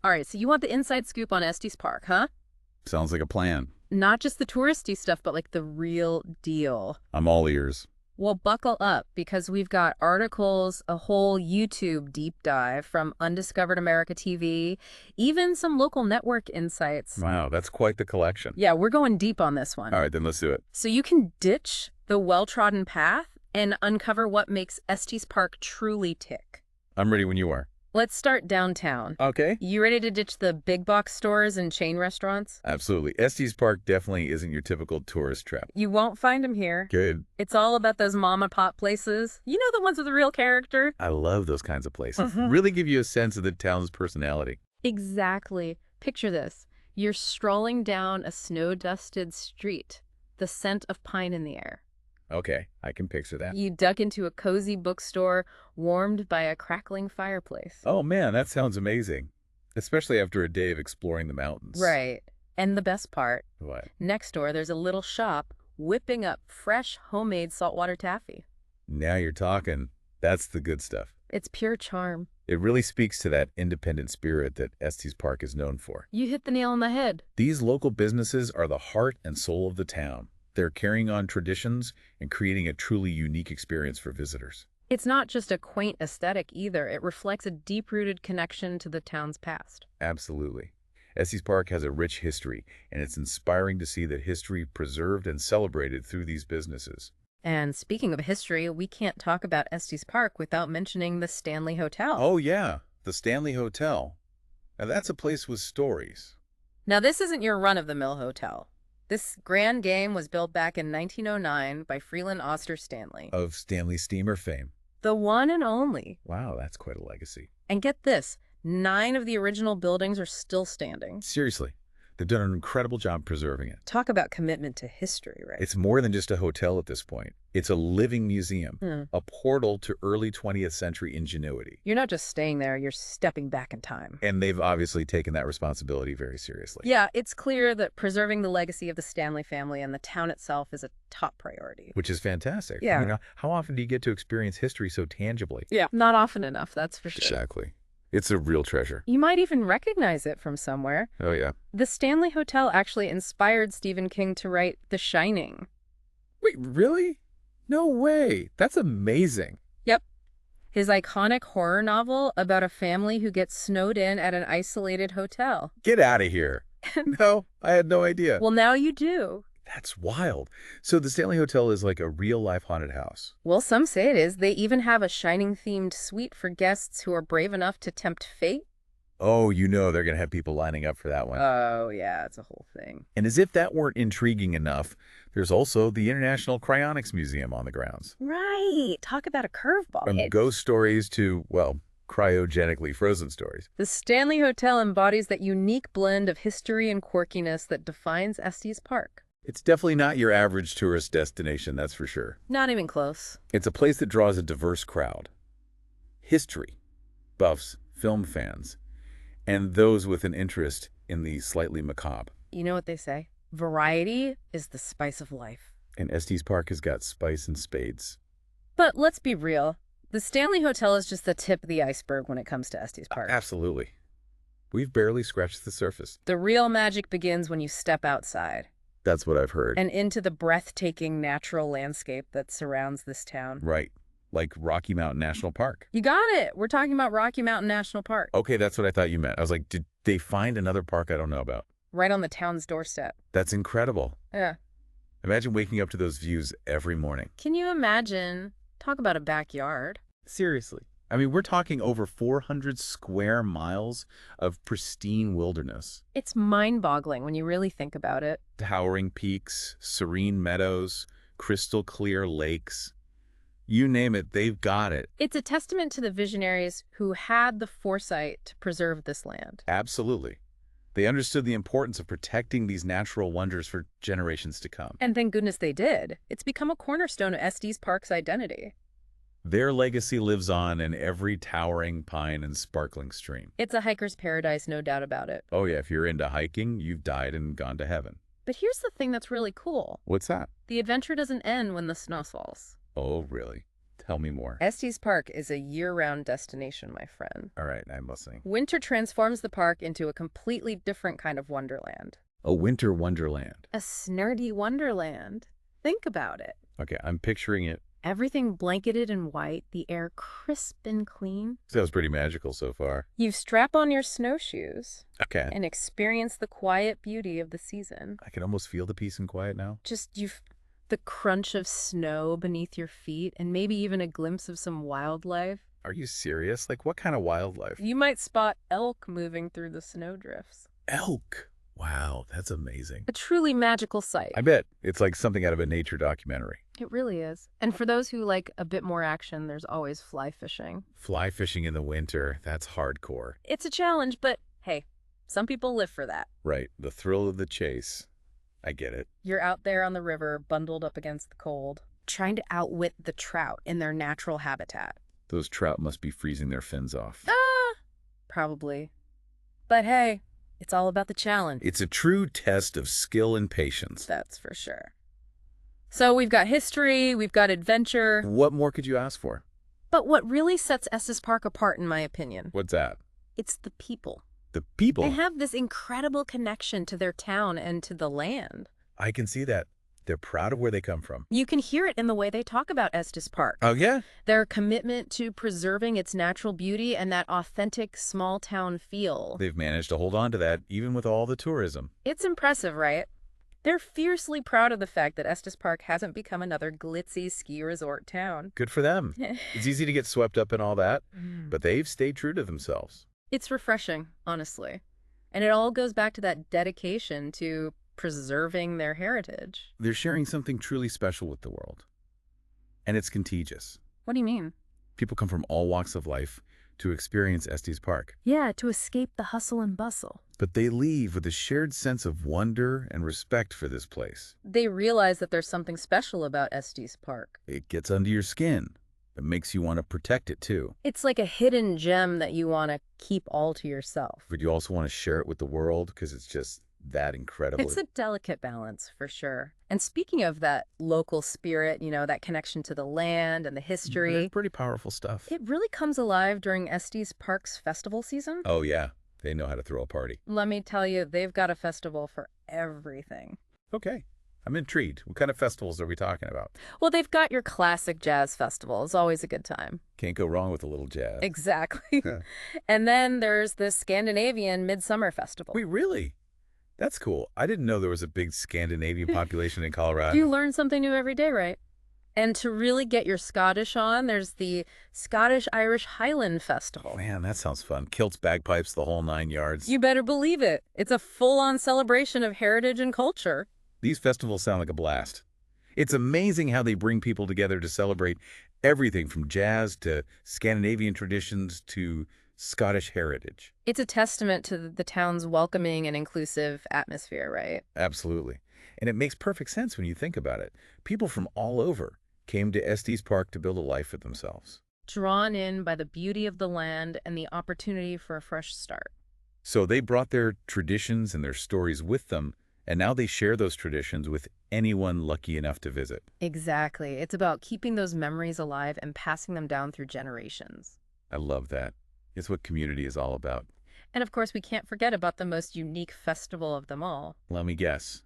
All right, so you want the inside scoop on Estes Park, huh? Sounds like a plan. Not just the touristy stuff, but like the real deal. I'm all ears. Well, buckle up because we've got articles, a whole YouTube deep dive from Undiscovered America TV, even some local network insights. Wow, that's quite the collection. Yeah, we're going deep on this one. All right, then let's do it. So you can ditch the well-trodden path and uncover what makes Estes Park truly tick. I'm ready when you are. Let's start downtown. Okay. You ready to ditch the big box stores and chain restaurants? Absolutely. Estes Park definitely isn't your typical tourist trap. You won't find them here. Good. It's all about those mom and pop places. You know, the ones with the real character? I love those kinds of places. Really give you a sense of the town's personality. Exactly. Picture this. You're strolling down a snow-dusted street, the scent of pine in the air. Okay, I can picture that. You duck into a cozy bookstore warmed by a crackling fireplace. Oh man, that sounds amazing. Especially after a day of exploring the mountains. Right. And the best part, What? next door there's a little shop whipping up fresh homemade saltwater taffy. Now you're talking. That's the good stuff. It's pure charm. It really speaks to that independent spirit that Estes Park is known for. You hit the nail on the head. These local businesses are the heart and soul of the town. They're carrying on traditions and creating a truly unique experience for visitors. It's not just a quaint aesthetic either. It reflects a deep-rooted connection to the town's past. Absolutely. Estes Park has a rich history, and it's inspiring to see that history preserved and celebrated through these businesses. And speaking of history, we can't talk about Estes Park without mentioning the Stanley Hotel. Oh yeah, the Stanley Hotel. Now that's a place with stories. Now, this isn't your run-of-the-mill hotel. This grand game was built back in 1909 by Freeland Oster Stanley. Of Stanley Steamer fame. The one and only. Wow, that's quite a legacy. And get this, 9 of the original buildings are still standing. Seriously, they've done an incredible job preserving it. Talk about commitment to history, right? It's more than just a hotel at this point. It's a living museum, a portal to early 20th century ingenuity. You're not just staying there, you're stepping back in time. And they've obviously taken that responsibility very seriously. Yeah, it's clear that preserving the legacy of the Stanley family and the town itself is a top priority. Which is fantastic. Yeah. I mean, how often do you get to experience history so tangibly? Yeah. Not often enough, that's for sure. Exactly. It's a real treasure. You might even recognize it from somewhere. Oh, yeah. The Stanley Hotel actually inspired Stephen King to write The Shining. Wait, really? No way. That's amazing. Yep. His iconic horror novel about a family who gets snowed in at an isolated hotel. Get out of here. No, I had no idea. Well, now you do. That's wild. So the Stanley Hotel is like a real-life haunted house. Well, some say it is. They even have a Shining-themed suite for guests who are brave enough to tempt fate. Oh, you know they're going to have people lining up for that one. Oh, yeah, it's a whole thing. And as if that weren't intriguing enough, there's also the International Cryonics Museum on the grounds. Right. Talk about a curveball. From ghost stories to, well, cryogenically frozen stories. The Stanley Hotel embodies that unique blend of history and quirkiness that defines Estes Park. It's definitely not your average tourist destination, that's for sure. Not even close. It's a place that draws a diverse crowd. History, buffs, film fans, and those with an interest in the slightly macabre. You know what they say? Variety is the spice of life. And Estes Park has got spice and spades. But let's be real. The Stanley Hotel is just the tip of the iceberg when it comes to Estes Park. Absolutely. We've barely scratched the surface. The real magic begins when you step outside. That's what I've heard. And into the breathtaking natural landscape that surrounds this town. Right. Like Rocky Mountain National Park. You got it. We're talking about Rocky Mountain National Park. Okay, that's what I thought you meant. I was like, did they find another park I don't know about? Right on the town's doorstep. That's incredible. Yeah. Imagine waking up to those views every morning. Can you imagine? Talk about a backyard. Seriously. I mean, we're talking over 400 square miles of pristine wilderness. It's mind-boggling when you really think about it. Towering peaks, serene meadows, crystal clear lakes. You name it, they've got it. It's a testament to the visionaries who had the foresight to preserve this land. Absolutely. They understood the importance of protecting these natural wonders for generations to come. And thank goodness they did. It's become a cornerstone of Estes Park's identity. Their legacy lives on in every towering pine and sparkling stream. It's a hiker's paradise, no doubt about it. Oh yeah, if you're into hiking, you've died and gone to heaven. But here's the thing that's really cool. What's that? The adventure doesn't end when the snow falls. Oh, really? Tell me more. Estes Park is a year-round destination, my friend. All right, I'm listening. Winter transforms the park into a completely different kind of wonderland. A winter wonderland. A snurdy wonderland. Think about it. Okay, I'm picturing it. Everything blanketed in white, the air crisp and clean. Sounds pretty magical so far. You strap on your snowshoes Okay. and experience the quiet beauty of the season. I can almost feel the peace and quiet now. The crunch of snow beneath your feet and maybe even a glimpse of some wildlife. Are you serious? Like, what kind of wildlife? You might spot elk moving through the snowdrifts. Elk. Wow, that's amazing. A truly magical sight. I bet. It's like something out of a nature documentary. It really is. And for those who like a bit more action, there's always fly fishing. Fly fishing in the winter, that's hardcore. It's a challenge, but hey, some people live for that. Right, the thrill of the chase. I get it. You're out there on the river, bundled up against the cold, trying to outwit the trout in their natural habitat. Those trout must be freezing their fins off. Probably. But hey, it's all about the challenge. It's a true test of skill and patience. That's for sure. So we've got history, we've got adventure. What more could you ask for? But what really sets Estes Park apart, in my opinion, What's that? it's the people. The people. They have this incredible connection to their town and to the land. I can see that. They're proud of where they come from. You can hear it in the way they talk about Estes Park. Oh, yeah? Their commitment to preserving its natural beauty and that authentic small-town feel. They've managed to hold on to that, even with all the tourism. It's impressive, right? They're fiercely proud of the fact that Estes Park hasn't become another glitzy ski resort town. Good for them. It's easy to get swept up in all that, but they've stayed true to themselves. It's refreshing, honestly. And it all goes back to that dedication to preserving their heritage. They're sharing something truly special with the world. And it's contagious. What do you mean? People come from all walks of life to experience Estes Park. Yeah, to escape the hustle and bustle. But they leave with a shared sense of wonder and respect for this place. They realize that there's something special about Estes Park. It gets under your skin. It makes you want to protect it, too. It's like a hidden gem that you want to keep all to yourself. But you also want to share it with the world because it's just that incredible. It's a delicate balance, for sure. And speaking of that local spirit, that connection to the land and the history, It's pretty powerful stuff. it really comes alive during Estes Park's festival season. Oh, yeah. They know how to throw a party. Let me tell you, they've got a festival for everything. Okay. I'm intrigued. What kind of festivals are we talking about? Well, they've got your classic jazz festival. It's always a good time. Can't go wrong with a little jazz. Exactly. And then there's the Scandinavian Midsummer Festival. Wait, really? That's cool. I didn't know there was a big Scandinavian population in Colorado. You learn something new every day, right? And to really get your Scottish on, there's the Scottish-Irish Highland Festival. Man, that sounds fun. Kilts, bagpipes, the whole 9 yards. You better believe it. It's a full-on celebration of heritage and culture. These festivals sound like a blast. It's amazing how they bring people together to celebrate everything from jazz to Scandinavian traditions to Scottish heritage. It's a testament to the town's welcoming and inclusive atmosphere, right? Absolutely. And it makes perfect sense when you think about it. People from all over came to Estes Park to build a life for themselves. Drawn in by the beauty of the land and the opportunity for a fresh start. So they brought their traditions and their stories with them, and now they share those traditions with anyone lucky enough to visit. Exactly. It's about keeping those memories alive and passing them down through generations. I love that. It's what community is all about. And of course, we can't forget about the most unique festival of them all. Let me guess.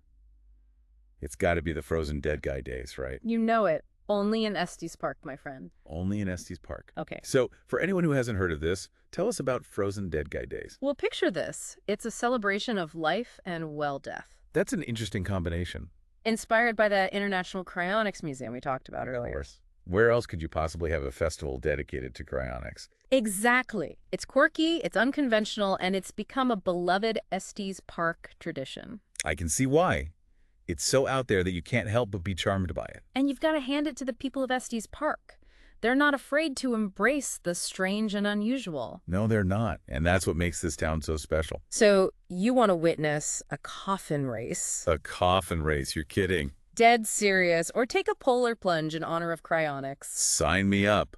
It's got to be the Frozen Dead Guy days, right? You know it. Only in Estes Park, my friend. Only in Estes Park. Okay. So, for anyone who hasn't heard of this, tell us about Frozen Dead Guy days. Well, picture this. It's a celebration of life and, well, death. That's an interesting combination. Inspired by that International Cryonics Museum we talked about Of earlier. course. Where else could you possibly have a festival dedicated to cryonics? Exactly. It's quirky, it's unconventional, and it's become a beloved Estes Park tradition. I can see why. It's so out there that you can't help but be charmed by it. And you've got to hand it to the people of Estes Park. They're not afraid to embrace the strange and unusual. No, they're not. And that's what makes this town so special. So you want to witness a coffin race. A coffin race, you're kidding. Dead serious, or take a polar plunge in honor of cryonics. Sign me up.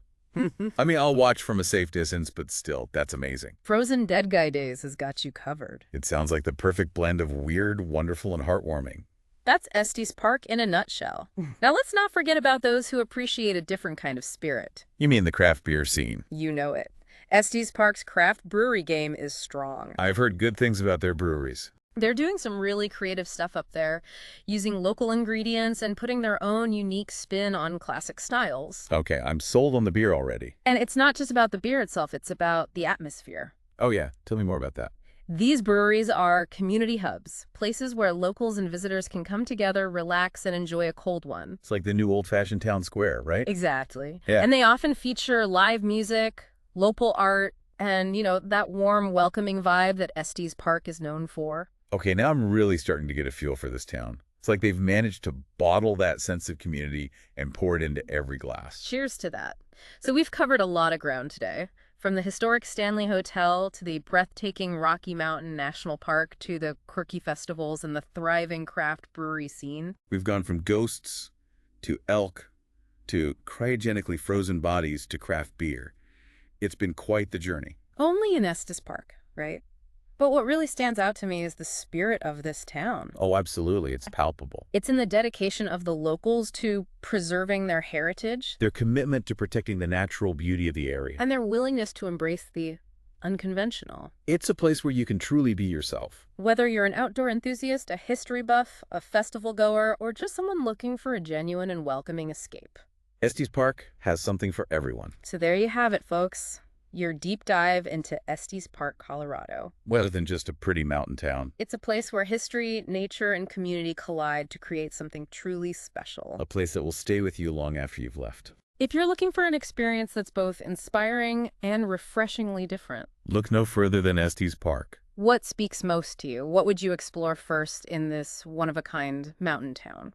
I mean, I'll watch from a safe distance, but still, that's amazing. Frozen Dead Guy Days has got you covered. It sounds like the perfect blend of weird, wonderful, and heartwarming. That's Estes Park in a nutshell. Now let's not forget about those who appreciate a different kind of spirit. You mean the craft beer scene? You know it. Estes Park's craft brewery game is strong. I've heard good things about their breweries. They're doing some really creative stuff up there, using local ingredients and putting their own unique spin on classic styles. Okay, I'm sold on the beer already. And it's not just about the beer itself, it's about the atmosphere. Oh yeah, tell me more about that. These breweries are community hubs, places where locals and visitors can come together, relax, and enjoy a cold one. It's like the new old-fashioned town square, right? Exactly. Yeah. And they often feature live music, local art, and, that warm, welcoming vibe that Estes Park is known for. Okay, now I'm really starting to get a feel for this town. It's like they've managed to bottle that sense of community and pour it into every glass. Cheers to that. So we've covered a lot of ground today. From the historic Stanley Hotel to the breathtaking Rocky Mountain National Park to the quirky festivals and the thriving craft brewery scene. We've gone from ghosts to elk to cryogenically frozen bodies to craft beer. It's been quite the journey. Only in Estes Park, right? But what really stands out to me is the spirit of this town. Oh, absolutely. It's palpable. It's in the dedication of the locals to preserving their heritage Their commitment to protecting the natural beauty of the area. and their willingness to embrace the unconventional. It's a place where you can truly be yourself. Whether you're an outdoor enthusiast, a history buff, a festival goer, or just someone looking for a genuine and welcoming escape. Estes Park has something for everyone. So there you have it, folks. Your deep dive into Estes Park, Colorado. Rather than just a pretty mountain town. It's a place where history, nature, and community collide to create something truly special. A place that will stay with you long after you've left. If you're looking for an experience that's both inspiring and refreshingly different, Look no further than Estes Park. what speaks most to you? What would you explore first in this one-of-a-kind mountain town?